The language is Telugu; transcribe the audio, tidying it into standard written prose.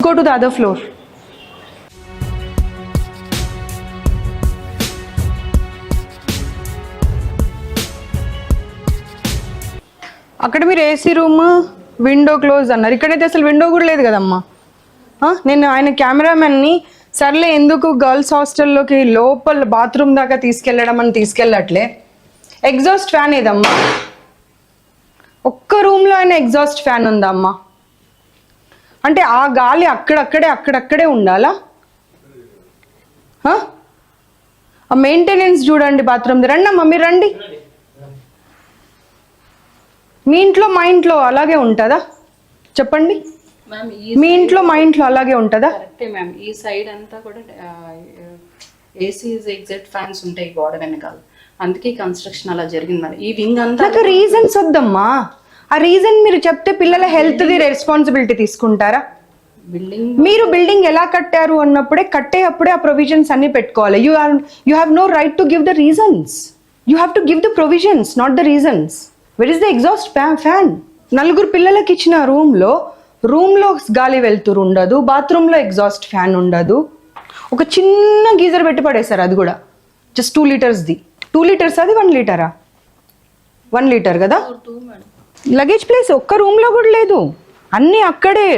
Go to the other floor. అక్కడ మీరు ఏసీ రూమ్ విండో క్లోజ్ అన్నారు, ఇక్కడైతే అసలు విండో కూడా లేదు కదమ్మా. నేను ఆయన కెమెరామెన్ని సర్లే ఎందుకు గర్ల్స్ హాస్టల్లోకి లోపల బాత్రూమ్ దాకా తీసుకెళ్ళడం అని తీసుకెళ్ళట్లే. ఎగ్జాస్ట్ ఫ్యాన్ ఏదమ్మా? ఒక్క రూమ్లో అయినా ఎగ్జాస్ట్ ఫ్యాన్ ఉందా అమ్మా? అంటే ఆ గాలి అక్కడక్కడే ఉండాలా? ఆ మెయింటెనెన్స్ చూడండి బాత్రూమ్. రండి అమ్మా, మీరు రండి. మీ ఇంట్లో మా ఇంట్లో అలాగే ఉంటుందా చెప్పండి? మీ ఇంట్లో మా ఇంట్లో అలాగే ఉంటుందా? కరెక్టే మ్యామ్. ఈ సైడ్ అంతా కూడా ఏసీ ఎగ్జాక్ట్ ఫ్యాన్స్ ఉంటాయి గోడ వెనకాల, అందుకే కన్స్ట్రక్షన్ అలా జరిగింది మరి. ఈ వింగ్ అంతా నాకు రీజన్స్ వద్దమ్మా. ఆ రీజన్ మీరు చెప్తే పిల్లల హెల్త్ది రెస్పాన్సిబిలిటీ తీసుకుంటారా? మీరు బిల్డింగ్ ఎలా కట్టారు అన్నప్పుడే కట్టేటప్పుడే ఆ ప్రొవిజన్స్ అన్ని పెట్టుకోవాలి. You have no right to give the reasons. You have to give the provisions, not the reasons. Where is the exhaust fan? నలుగురు పిల్లలకి ఇచ్చిన రూమ్లో గాలి వెళ్తురు ఉండదు, బాత్రూంలో ఎగ్జాస్ట్ ఫ్యాన్ ఉండదు. ఒక చిన్న గీజర్ పెట్టి పడేశారు, అది కూడా జస్ట్ 2 లీటర్స్ది. 2 లీటర్స్ అది 1 లీటరా? 1 లీటర్ కదా. లగేజ్ ప్లేస్ ఒక్క రూమ్లో కూడా లేదు, అన్నీ అక్కడే.